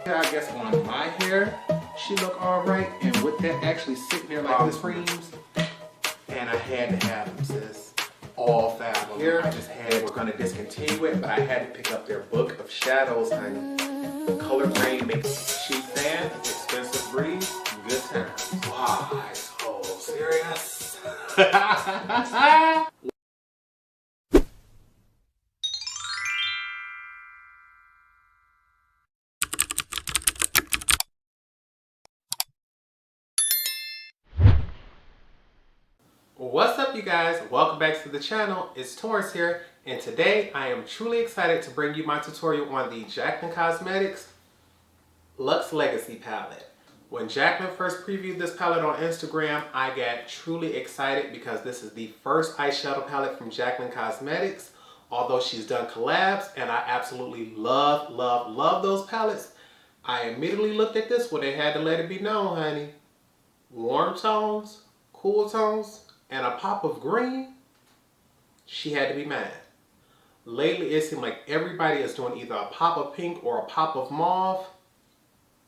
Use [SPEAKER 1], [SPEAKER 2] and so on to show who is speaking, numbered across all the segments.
[SPEAKER 1] I guess on my hair, she look alright. And with that actually sitting there like this creams, and I had to have them, sis. All 5 of them. Here, I just had, we're gonna discontinue it, but I had to pick up their book of shadows, honey. Color grade makes cheap fan, expensive breeze, good times. Wow, so serious. What's up, you guys? Welcome back to the channel. It's Torrence here, and today I am truly excited to bring you my tutorial on the Jaclyn Cosmetics Luxe Legacy palette. When Jaclyn first previewed this palette on Instagram, I got truly excited because this is the first eyeshadow palette from Jaclyn Cosmetics. Although she's done collabs, and I absolutely love those palettes, I immediately looked at this one and had to let it be known, honey. Warm tones, cool tones, and a pop of green, she had to be mad. Lately, it seemed like everybody is doing either a pop of pink or a pop of mauve.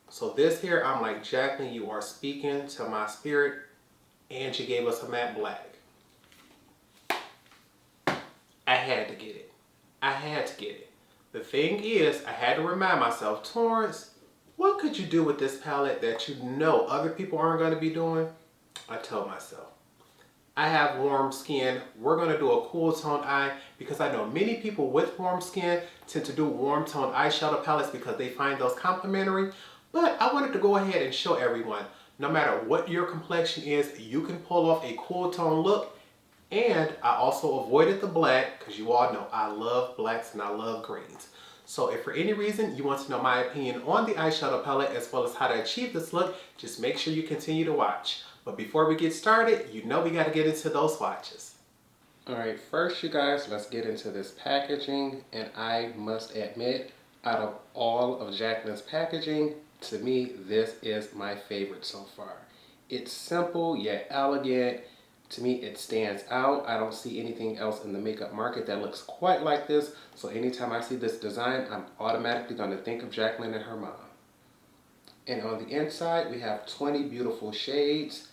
[SPEAKER 1] So this here, I'm like, Jaclyn, you are speaking to my spirit, and she gave us a matte black. I had to get it. I had to get it. The thing is, I had to remind myself, Torrence, what could you do with this palette that you know other people aren't going to be doing? I told myself, I have warm skin. We're going to do a cool tone eye because I know many people with warm skin tend to do warm tone eyeshadow palettes because they find those complimentary. But I wanted to go ahead and show everyone, no matter what your complexion is, you can pull off a cool tone look. And I also avoided the black because you all know I love blacks and I love greens. So if for any reason you want to know my opinion on the eyeshadow palette as well as how to achieve this look, just make sure you continue to watch. But before we get started, you know we got to get into those swatches. Alright, first you guys, let's get into this packaging. And I must admit, out of all of Jaclyn's packaging, to me, this is my favorite so far. It's simple yet elegant. To me, it stands out. I don't see anything else in the makeup market that looks quite like this. So anytime I see this design, I'm automatically going to think of Jaclyn and her mom. And on the inside, we have 20 beautiful shades.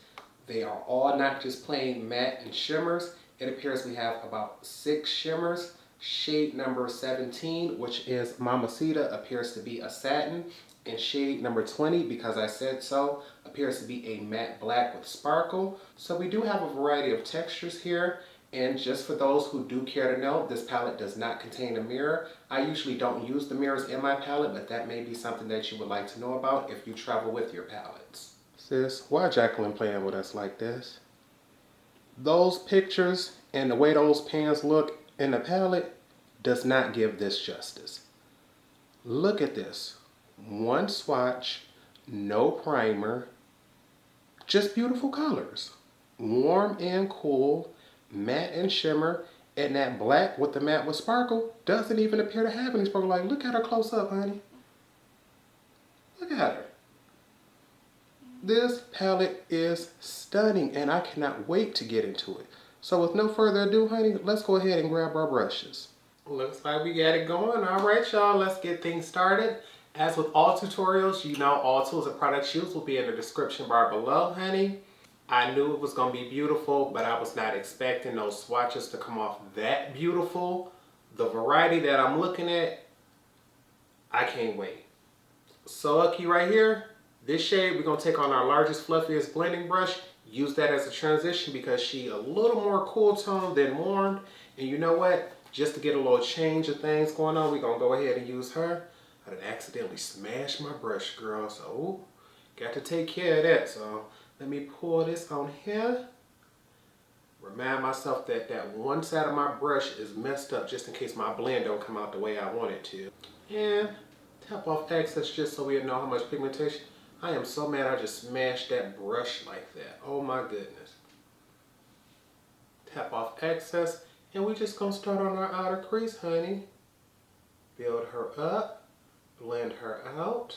[SPEAKER 1] They are all not just plain matte and shimmers. It appears we have about 6 shimmers. Shade number 17, which is Mamacita, appears to be a satin. And shade number 20, because I said so, appears to be a matte black with sparkle. So we do have a variety of textures here. And just for those who do care to know, this palette does not contain a mirror. I usually don't use the mirrors in my palette, but that may be something that you would like to know about if you travel with your palettes. Sis, why Jaclyn playing with us like this? Those pictures and the way those pans look in the palette does not give this justice. Look at this. One swatch, no primer, just beautiful colors. Warm and cool, matte and shimmer, and that black with the matte with sparkle doesn't even appear to have any sparkle. Like, look at her close up, honey. Look at her. This palette is stunning, and I cannot wait to get into it. So with no further ado, honey, let's go ahead and grab our brushes. Looks like we got it going. All right, y'all, let's get things started. As with all tutorials, you know all tools and products used will be in the description bar below, honey. I knew it was going to be beautiful, but I was not expecting those swatches to come off that beautiful. The variety that I'm looking at, I can't wait. So lucky right here, this shade we're going to take on our largest, fluffiest blending brush. Use that as a transition because she a little more cool tone than warmed. And you know what? Just to get a little change of things going on, we're going to go ahead and use her. I done accidentally smashed my brush, girl, so got to take care of that. So let me pour this on here. Remind myself that that one side of my brush is messed up just in case my blend don't come out the way I want it to. And tap off excess just so we know how much pigmentation. I am so mad I just smashed that brush like that. Oh my goodness. Tap off excess, and we just gonna start on our outer crease, honey. Build her up. Blend her out.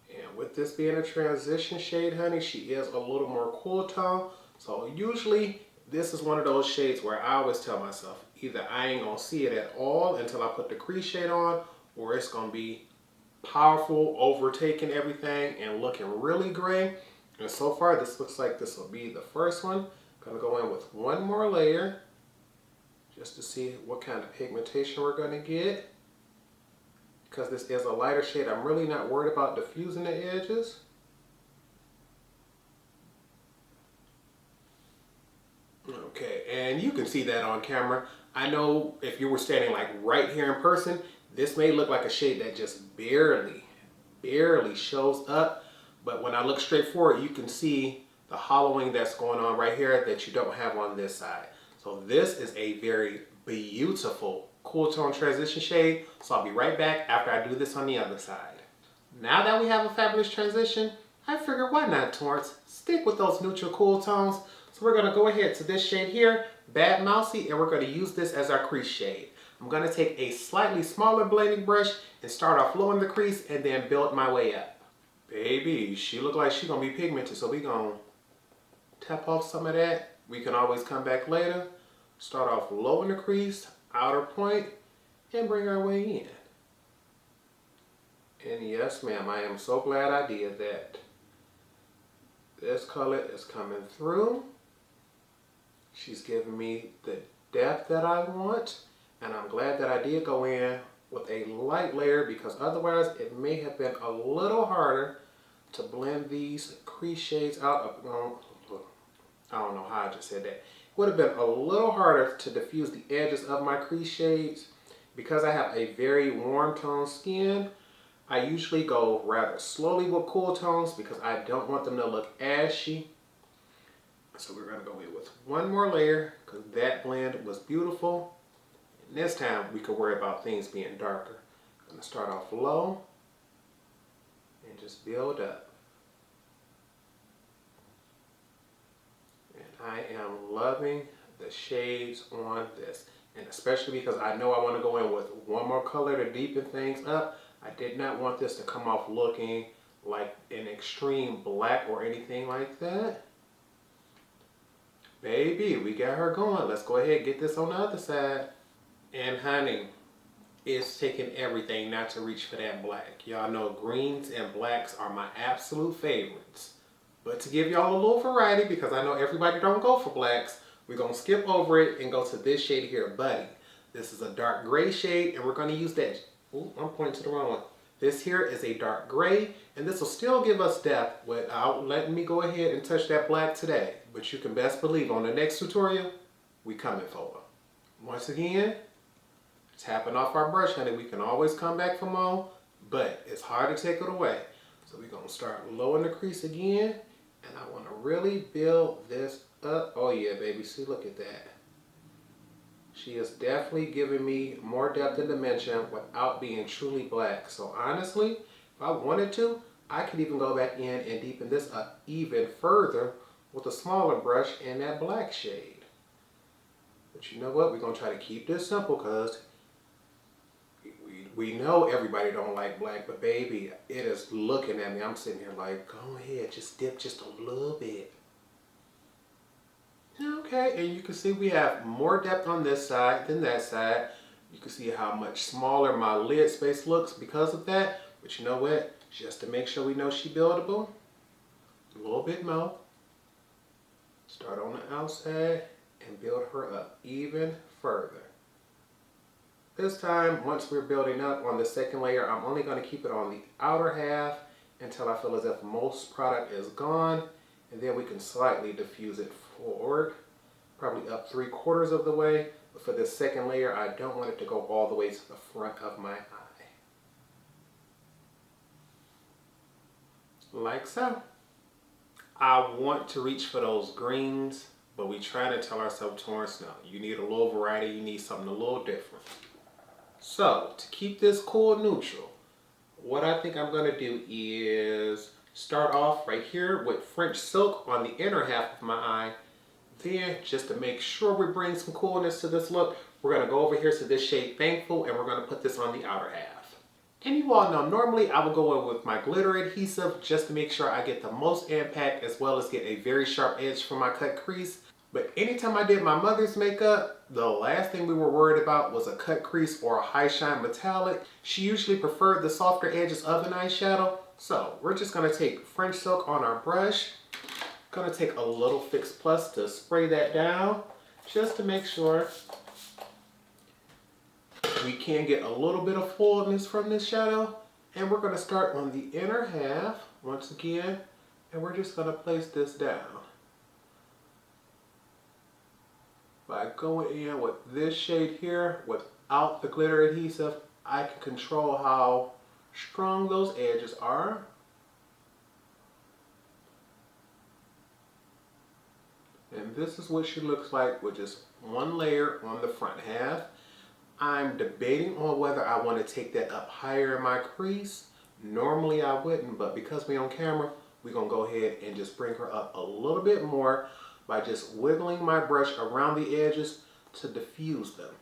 [SPEAKER 1] And with this being a transition shade, honey, she is a little more cool tone. So usually This is one of those shades where I always tell myself, either I ain't gonna see it at all until I put the crease shade on, or it's gonna be powerful, overtaking everything and looking really gray. And so far, this looks like this will be the first one. Gonna go in with one more layer just to see what kind of pigmentation we're gonna get. Because this is a lighter shade, I'm really not worried about diffusing the edges. Okay, and you can see that on camera. I know if you were standing like right here in person, this may look like a shade that just barely shows up. But when I look straight forward, you can see the hollowing that's going on right here that you don't have on this side. So this is a very beautiful cool tone transition shade. So I'll be right back after I do this on the other side. Now that we have a fabulous transition, I figured why not, Torrence? Stick with those neutral cool tones. So we're gonna go ahead to this shade here, Bad Mousy, and we're gonna use this as our crease shade. I'm gonna take a slightly smaller blending brush and start off low in the crease and then build my way up. Baby, she look like she gonna be pigmented, so we gonna tap off some of that. We can always come back later. Start off low in the crease, outer point, and bring our way in. And yes, ma'am, I am so glad I did that. This color is coming through. She's giving me the depth that I want, and I'm glad that I did go in with a light layer because otherwise it may have been a little harder to blend these crease shades out. I don't know how I just said that. It would have been a little harder to diffuse the edges of my crease shades. Because I have a very warm tone skin, I usually go rather slowly with cool tones because I don't want them to look ashy. So we're going to go in with one more layer because that blend was beautiful. And this time we could worry about things being darker. I'm going to start off low and just build up. And I am loving the shades on this. And especially because I know I want to go in with one more color to deepen things up. I did not want this to come off looking like an extreme black or anything like that. Baby, we got her going. Let's go ahead and get this on the other side. And honey, it's taking everything not to reach for that black. Y'all know greens and blacks are my absolute favorites. But to give y'all a little variety, because I know everybody don't go for blacks, we're going to skip over it and go to this shade here, Buddy. This is a dark gray shade, and we're going to use that. Ooh, I'm pointing to the wrong one. This here is a dark gray, and this will still give us depth without letting me go ahead and touch that black today. But you can best believe on the next tutorial, we coming for her. Once again, tapping off our brush, honey. We can always come back for more, but it's hard to take it away. So we're going to start low in the crease again, and I want to really build this up. Oh yeah, baby, see, look at that. She is definitely giving me more depth and dimension without being truly black. So honestly, if I wanted to, I could even go back in and deepen this up even further with a smaller brush in that black shade. But you know what? We're going to try to keep this simple because we know everybody don't like black, but baby, it is looking at me. I'm sitting here like, go ahead, just dip just a little bit. Okay, and you can see we have more depth on this side than that side. You can see how much smaller my lid space looks because of that. But you know what? Just to make sure we know she's buildable, a little bit more. Start on the outside and build her up even further. This time, once we're building up on the second layer, I'm only going to keep it on the outer half until I feel as if most product is gone. And then we can slightly diffuse it forward, probably up 3/4 of the way. But for this second layer, I don't want it to go all the way to the front of my eye. Like so. I want to reach for those greens, but we try to tell ourselves, Torrence, no, you need a little variety, you need something a little different. So, to keep this cool neutral, what I think I'm going to do is start off right here with French Silk on the inner half of my eye. Then, just to make sure we bring some coolness to this look, we're going to go over here to this shade Thankful, and we're going to put this on the outer half. And you all know, normally I would go in with my glitter adhesive just to make sure I get the most impact as well as get a very sharp edge for my cut crease. But anytime I did my mother's makeup, the last thing we were worried about was a cut crease or a high shine metallic. She usually preferred the softer edges of an eyeshadow. So we're just gonna take French silk on our brush. Gonna take a little Fix Plus to spray that down just to make sure we can get a little bit of fullness from this shadow. And we're gonna start on the inner half once again, and we're just gonna place this down. By going in with this shade here without the glitter adhesive, I can control how strong those edges are. And this is what she looks like with just one layer on the front half. I'm debating on whether I want to take that up higher in my crease. Normally I wouldn't, but because we're on camera, we're going to go ahead and just bring her up a little bit more by just wiggling my brush around the edges to diffuse them.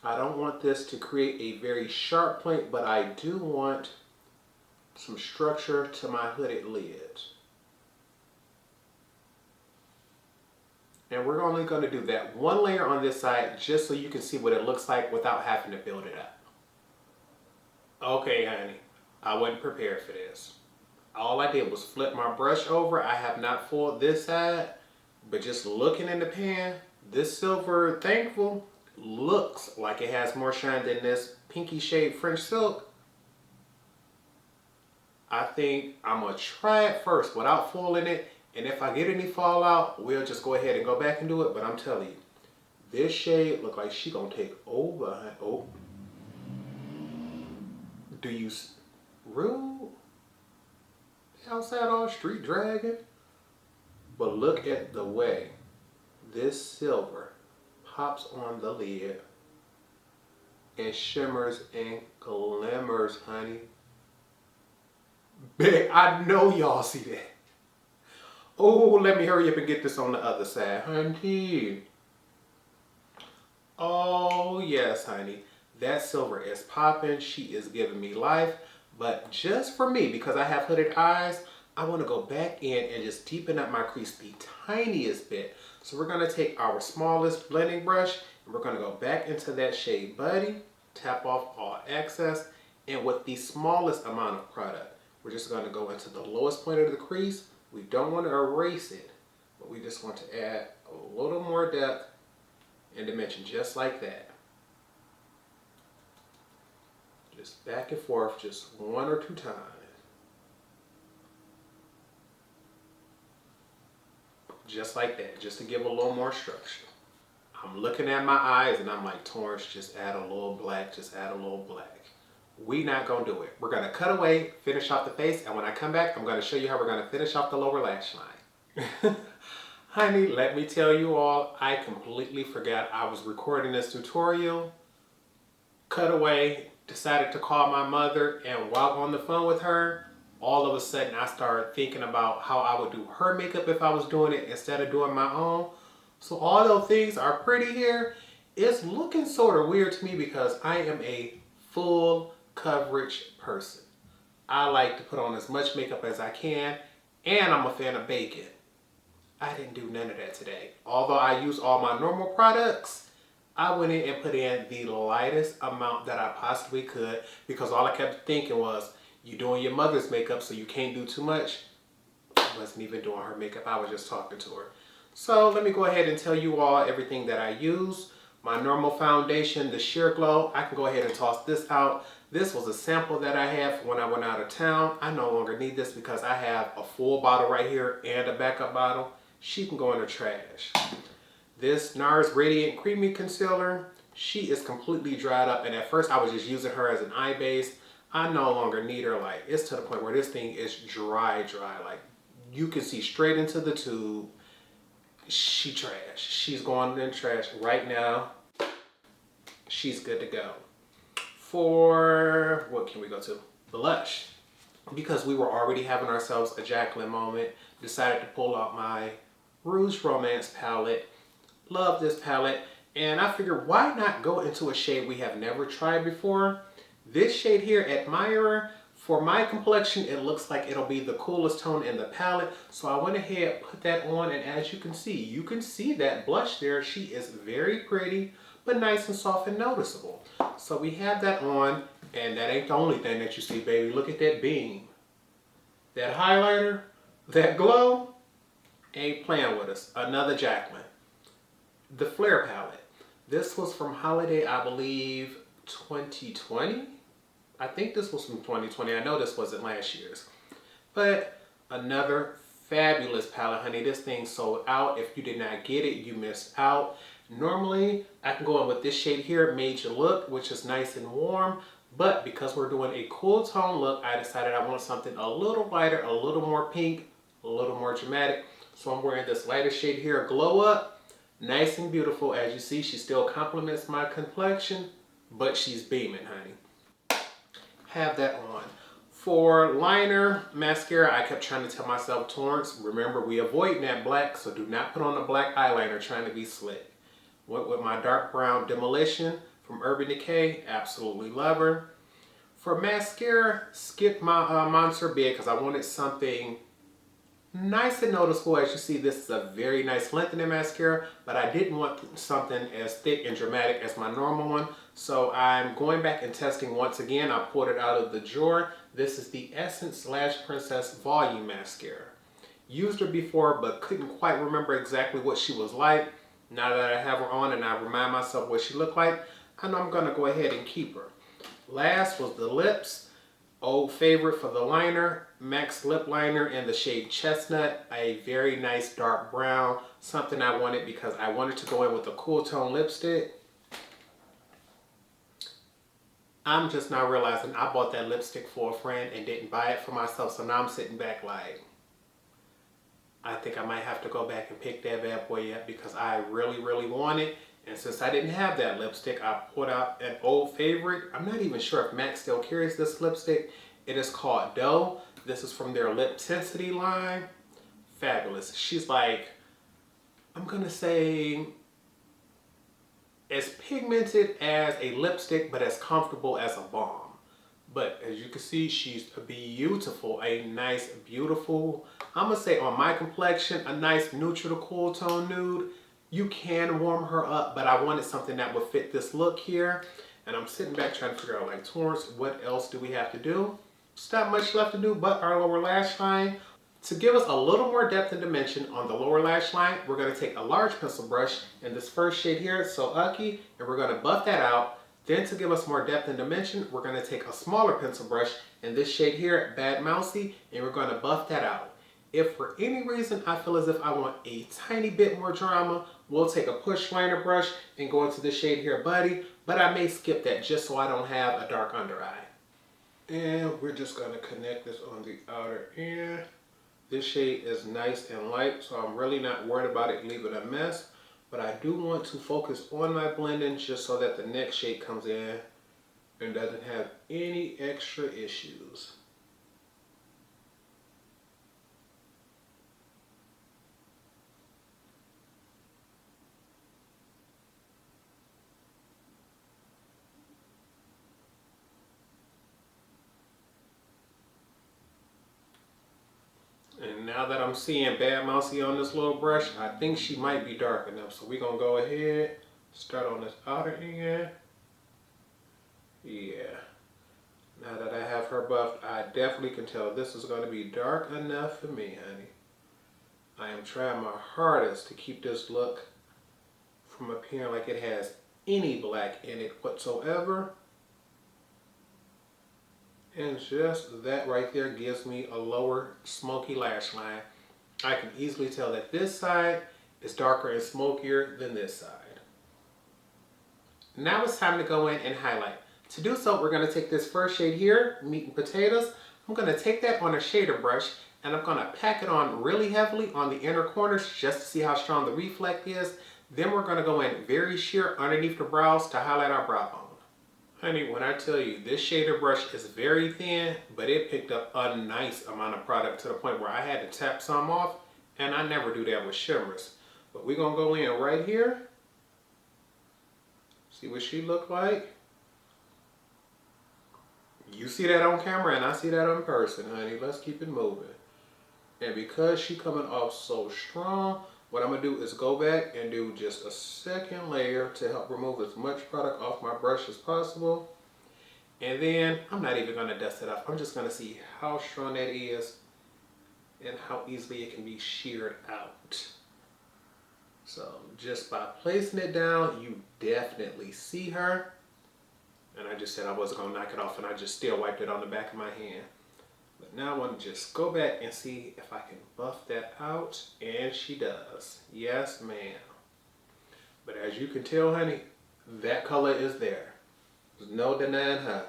[SPEAKER 1] I don't want this to create a very sharp point, but I do want some structure to my hooded lid. And we're only going to do that one layer on this side just so you can see what it looks like without having to build it up. Okay, honey, I wasn't prepared for this. All I did was flip my brush over. I have not foiled this side, but just looking in the pan, this silver Thankful looks like it has more shine than this pinky shade French silk. I think I'm gonna try it first without foiling it, and if I get any fallout, we'll just go ahead and go back and do it. But I'm telling you, this shade look like she gonna take over. Oh, do you rude? Outside all street dragging? But look at the way this silver pops on the lid and shimmers and glimmers, honey. Babe, I know y'all see that. Oh, let me hurry up and get this on the other side, honey. Oh, yes, honey. That silver is popping. She is giving me life. But just for me, because I have hooded eyes, I want to go back in and just deepen up my crease the tiniest bit. So we're going to take our smallest blending brush and we're going to go back into that shade Buddy, tap off all excess, and with the smallest amount of product, we're just going to go into the lowest point of the crease. We don't want to erase it, but we just want to add a little more depth and dimension, just like that. Just back and forth, just one or two times. Just like that, just to give a little more structure. I'm looking at my eyes and I'm like, Torrence, just add a little black, just add a little black. We not gonna do it. We're gonna cut away, finish off the face, and when I come back, I'm gonna show you how we're gonna finish off the lower lash line. Honey, let me tell you all, I completely forgot I was recording this tutorial. Cut away, decided to call my mother, and while on the phone with her, all of a sudden I started thinking about how I would do her makeup if I was doing it instead of doing my own. So although things are pretty here, it's looking sort of weird to me because I am a full coverage person. I like to put on as much makeup as I can, and I'm a fan of bacon. I didn't do none of that today. Although I use all my normal products, I went in and put in the lightest amount that I possibly could because all I kept thinking was, you're doing your mother's makeup so you can't do too much. I wasn't even doing her makeup, I was just talking to her. So let me go ahead and tell you all everything that I use. My normal foundation, the Sheer Glow, I can go ahead and toss this out. This was a sample that I had for when I went out of town. I no longer need this because I have a full bottle right here and a backup bottle. She can go in the trash. This NARS Radiant Creamy Concealer, she is completely dried up, and at first I was just using her as an eye base. I no longer need her. Like, it's to the point where this thing is dry. Like, you can see straight into the tube. She trash. She's going in the trash right now. She's good to go. For, what can we go to? Blush. Because we were already having ourselves a Jaclyn moment, decided to pull out my Rouge Romance palette. Love this palette. And I figured, why not go into a shade we have never tried before? This shade here, Admirer, For my complexion, it looks like it'll be the coolest tone in the palette. So I went ahead, put that on, and as you can see that blush there. She is very pretty, but nice and soft and noticeable. So we have that on, and that ain't the only thing that you see, baby. Look at that beam. That highlighter, that glow, ain't playing with us. Another Jaclyn. The Flare palette. This was from holiday, I believe, 2020. I think this was from 2020. I know this wasn't last year's. But another fabulous palette, honey. This thing sold out. If you did not get it, you missed out. Normally, I can go in with this shade here, Major Look, which is nice and warm. But because we're doing a cool tone look, I decided I want something a little lighter, a little more pink, a little more dramatic. So I'm wearing this lighter shade here, Glow Up. Nice and beautiful. As you see, she still complements my complexion, but she's beaming, honey. Have that on. For liner, mascara, I kept trying to tell myself, Torrence, remember we avoid that black, so do not put on a black eyeliner trying to be slick. Went with my dark brown Demolition from Urban Decay, absolutely love her. For mascara, skipped my Monster Big because I wanted something nice and noticeable. As you see, this is a very nice lengthening mascara, but I didn't want something as thick and dramatic as my normal one. So I'm going back and testing once again. I pulled it out of the drawer. This is the Essence Lash Princess Volume Mascara. Used her before, but couldn't quite remember exactly what she was like. Now that I have her on and I remind myself what she looked like, I know I'm going to go ahead and keep her. Last was the lips. Old favorite for the liner, MAC Lip Liner in the shade Chestnut, a very nice dark brown, something I wanted because I wanted to go in with a cool tone lipstick. I'm just now realizing I bought that lipstick for a friend and didn't buy it for myself, so now I'm sitting back like, I think I might have to go back and pick that bad boy up because I really, really want it. And since I didn't have that lipstick, I pulled out an old favorite. I'm not even sure if MAC still carries this lipstick. It is called Doe. This is from their Lip Tensity line. Fabulous. She's like, I'm gonna say, as pigmented as a lipstick, but as comfortable as a balm. But as you can see, she's beautiful. A nice, beautiful, I'm gonna say on my complexion, a nice neutral to cool tone nude. You can warm her up, but I wanted something that would fit this look here. And I'm sitting back trying to figure out, like, Torrence, what else do we have to do? There's not much left to do but our lower lash line. To give us a little more depth and dimension on the lower lash line, we're going to take a large pencil brush in this first shade here, So Ucky, and we're going to buff that out. Then to give us more depth and dimension, we're going to take a smaller pencil brush in this shade here, Bad Mousy, and we're going to buff that out. If for any reason I feel as if I want a tiny bit more drama, we'll take a push liner brush and go into the shade here, Buddy, but I may skip that just so I don't have a dark under eye. And we're just going to connect this on the outer ear. This shade is nice and light, so I'm really not worried about it leaving a mess. But I do want to focus on my blending just so that the next shade comes in and doesn't have any extra issues. And now that I'm seeing Bad Mousy on this little brush, I think she might be dark enough. So we're going to go ahead, start on this outer ear. Yeah. Now that I have her buffed, I definitely can tell this is going to be dark enough for me, honey. I am trying my hardest to keep this look from appearing like it has any black in it whatsoever. And just that right there gives me a lower smoky lash line. I can easily tell that this side is darker and smokier than this side. Now it's time to go in and highlight. To do so, we're going to take this first shade here, Meat and Potatoes. I'm going to take that on a shader brush and I'm going to pack it on really heavily on the inner corners just to see how strong the reflect is. Then we're going to go in very sheer underneath the brows to highlight our brow bone. Honey, when I tell you this shader brush is very thin, but it picked up a nice amount of product to the point where I had to tap some off, and I never do that with shimmers. But we're going to go in right here. See what she looked like. You see that on camera and I see that in person, honey. Let's keep it moving. And because she coming off so strong, what I'm gonna do is go back and do just a second layer to help remove as much product off my brush as possible. And then I'm not even gonna dust it off. I'm just gonna see how strong that is and how easily it can be sheared out. So just by placing it down, you definitely see her. And I just said I wasn't gonna knock it off, and I just still wiped it on the back of my hand. But now I want to just go back and see if I can buff that out. And she does. Yes, ma'am. But as you can tell, honey, that color is there. There's no denying her.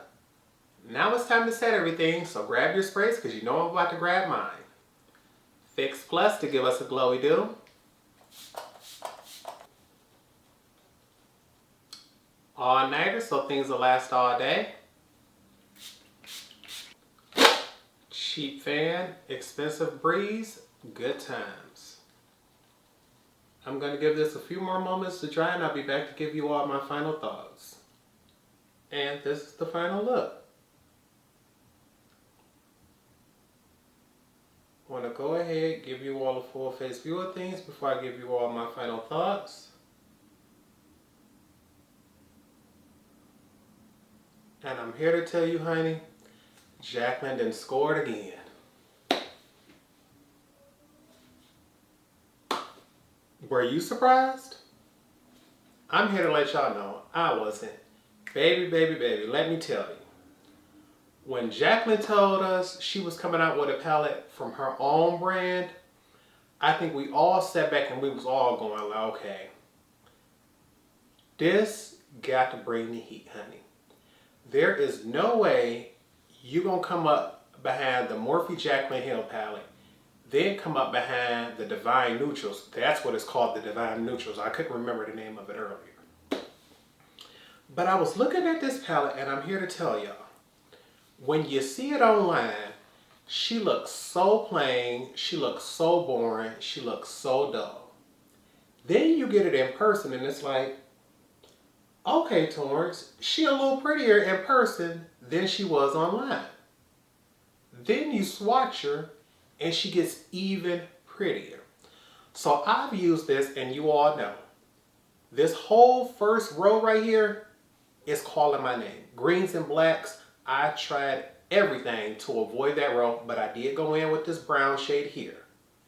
[SPEAKER 1] Now it's time to set everything, so grab your sprays because you know I'm about to grab mine. Fix Plus to give us a glowy do. All nighter so things will last all day. Cheap Fan, Expensive Breeze, Good Times. I'm going to give this a few more moments to dry and I'll be back to give you all my final thoughts. And this is the final look. I want to go ahead, give you all a full face view of things before I give you all my final thoughts. And I'm here to tell you, honey, Jaclyn done scored again. Were you surprised? I'm here to let y'all know I wasn't. Baby, baby, baby, let me tell you. When Jaclyn told us she was coming out with a palette from her own brand, I think we all sat back and we was all going like, okay, this got to bring the heat, honey. There is no way you're going to come up behind the Morphe Jaclyn Hill palette, then come up behind the Divine Neutrals. That's what it's called, the Divine Neutrals. I couldn't remember the name of it earlier. But I was looking at this palette and I'm here to tell y'all, when you see it online, she looks so plain, she looks so boring, she looks so dull. Then you get it in person and it's like, okay, Torrence, she a little prettier in person than she was online. Then you swatch her and she gets even prettier. So I've used this and you all know. This whole first row right here is calling my name. Greens and blacks, I tried everything to avoid that row, but I did go in with this brown shade here.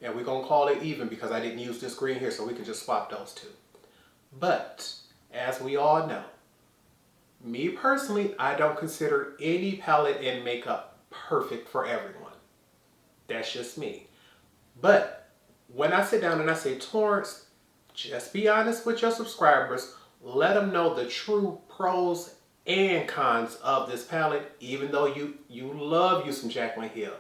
[SPEAKER 1] And we're gonna call it even because I didn't use this green here, so we can just swap those two. But as we all know, me personally, I don't consider any palette and makeup perfect for everyone. That's just me. But when I sit down and I say, Torrence, just be honest with your subscribers. Let them know the true pros and cons of this palette, even though you love you some Jaclyn Hill.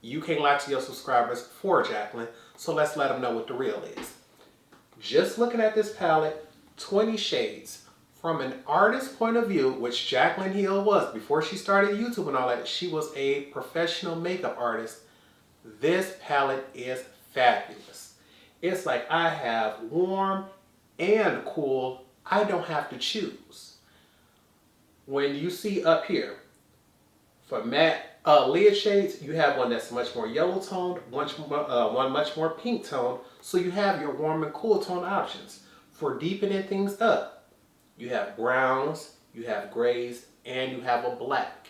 [SPEAKER 1] You can't lie to your subscribers for Jaclyn, so let's let them know what the real is. Just looking at this palette, 20 shades. From an artist's point of view, which Jaclyn Hill was, before she started YouTube and all that, she was a professional makeup artist. This palette is fabulous. It's like I have warm and cool. I don't have to choose. When you see up here, for matte lid shades, you have one that's much more yellow toned, one much more pink toned, so you have your warm and cool tone options. For deepening things up, you have browns, you have grays, and you have a black.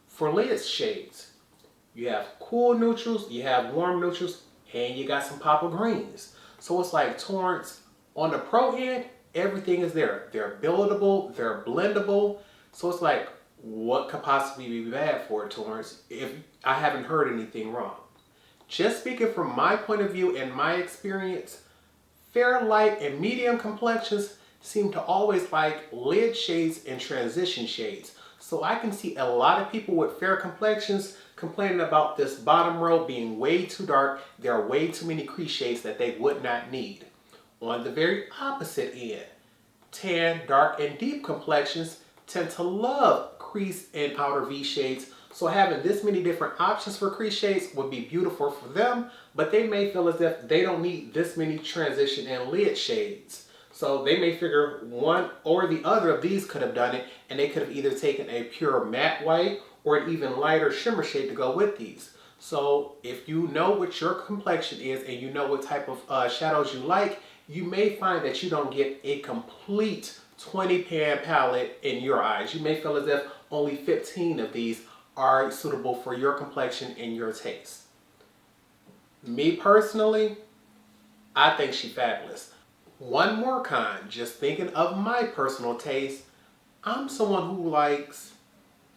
[SPEAKER 1] For lid shades, you have cool neutrals, you have warm neutrals, and you got some pop of greens. So it's like Torrence, on the pro end, everything is there. They're buildable, they're blendable. So it's like, what could possibly be bad for it, Torrence, if I haven't heard anything wrong? Just speaking from my point of view and my experience, fair, light, and medium complexions seem to always like lid shades and transition shades. So I can see a lot of people with fair complexions complaining about this bottom row being way too dark. There are way too many crease shades that they would not need. On the very opposite end, tan, dark, and deep complexions tend to love crease and outer V shades. So having this many different options for crease shades would be beautiful for them, but they may feel as if they don't need this many transition and lid shades. So they may figure one or the other of these could have done it, and they could have either taken a pure matte white or an even lighter shimmer shade to go with these. So if you know what your complexion is and you know what type of shadows you like, you may find that you don't get a complete 20 pan palette in your eyes. You may feel as if only 15 of these are suitable for your complexion and your taste. Me personally, I think she's fabulous. One more con, just thinking of my personal taste, I'm someone who likes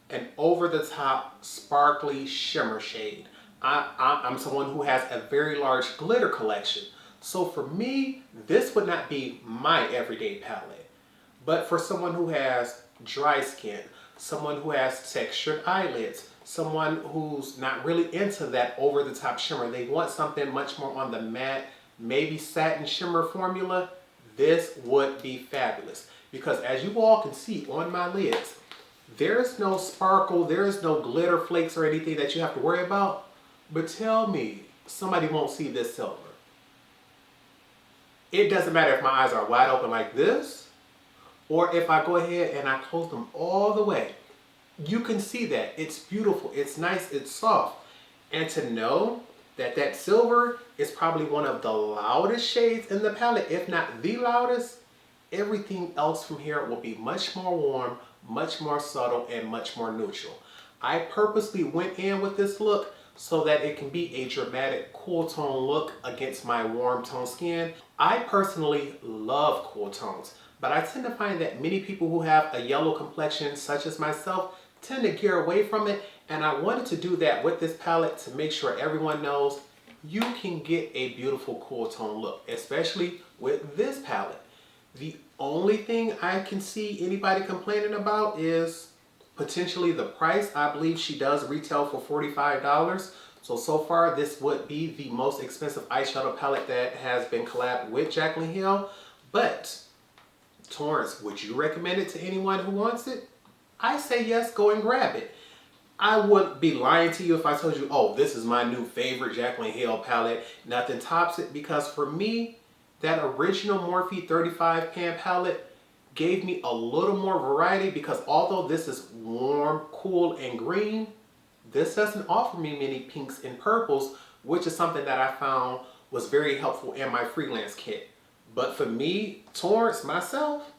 [SPEAKER 1] an over-the-top sparkly shimmer shade. I'm someone who has a very large glitter collection. So for me, this would not be my everyday palette. But for someone who has dry skin, someone who has textured eyelids, someone who's not really into that over-the-top shimmer, they want something much more on the matte, maybe satin shimmer formula, this would be fabulous. Because as you all can see on my lids, there's no sparkle, there's no glitter flakes or anything that you have to worry about. But tell me, somebody won't see this silver. It doesn't matter if my eyes are wide open like this, or if I go ahead and I close them all the way. You can see that. It's beautiful, it's nice, it's soft. And to know that that silver is probably one of the loudest shades in the palette, if not the loudest, everything else from here will be much more warm, much more subtle, and much more neutral. I purposely went in with this look so that it can be a dramatic cool tone look against my warm tone skin. I personally love cool tones, but I tend to find that many people who have a yellow complexion, such as myself, tend to gear away from it, and I wanted to do that with this palette to make sure everyone knows you can get a beautiful cool tone look, especially with this palette. The only thing I can see anybody complaining about is potentially the price. I believe she does retail for $45. So far this would be the most expensive eyeshadow palette that has been collabed with Jaclyn Hill. But Torrence, would you recommend it to anyone who wants it? I say yes, go and grab it. I wouldn't be lying to you if I told you, oh, this is my new favorite Jaclyn Hill palette. Nothing tops it, because for me, that original Morphe 35 pan palette gave me a little more variety, because although this is warm, cool, and green, this doesn't offer me many pinks and purples, which is something that I found was very helpful in my freelance kit. But for me, Torrence, myself,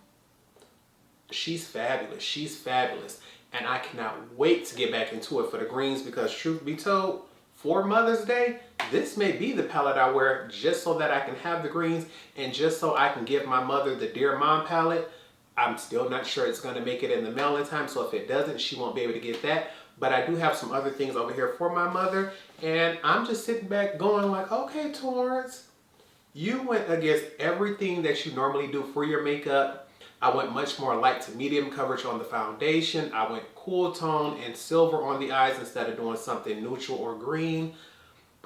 [SPEAKER 1] she's fabulous. She's fabulous. And I cannot wait to get back into it for the greens, because truth be told, for Mother's Day, this may be the palette I wear just so that I can have the greens and just so I can give my mother the Dear Mom palette. I'm still not sure it's going to make it in the mail in time, so if it doesn't, she won't be able to get that. But I do have some other things over here for my mother, and I'm just sitting back going like, okay, Torrence, you went against everything that you normally do for your makeup. I went much more light to medium coverage on the foundation. I went cool tone and silver on the eyes instead of doing something neutral or green.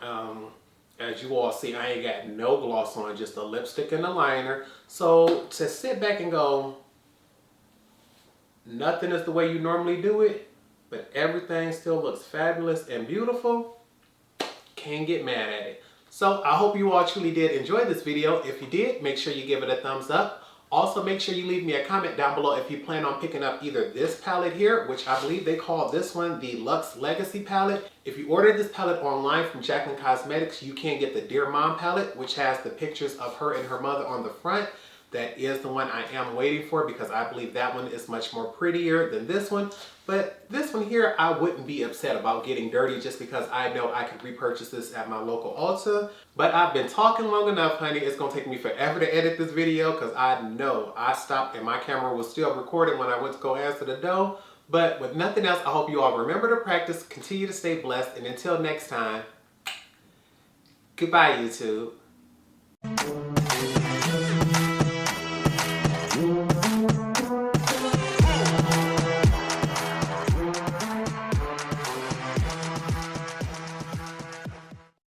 [SPEAKER 1] As you all see, I ain't got no gloss on, just a lipstick and a liner. So to sit back and go, nothing is the way you normally do it, but everything still looks fabulous and beautiful, can't get mad at it. So I hope you all truly did enjoy this video. If you did, make sure you give it a thumbs up. Also, make sure you leave me a comment down below if you plan on picking up either this palette here, which I believe they call this one the Luxe Legacy palette. If you ordered this palette online from Jaclyn Cosmetics, you can get the Dear Mom palette, which has the pictures of her and her mother on the front. That is the one I am waiting for, because I believe that one is much more prettier than this one. But this one here, I wouldn't be upset about getting dirty, just because I know I could repurchase this at my local Ulta. But I've been talking long enough, honey. It's gonna take me forever to edit this video, because I know I stopped and my camera was still recording when I went to go answer the door. But with nothing else, I hope you all remember to practice, continue to stay blessed, and until next time, goodbye, YouTube.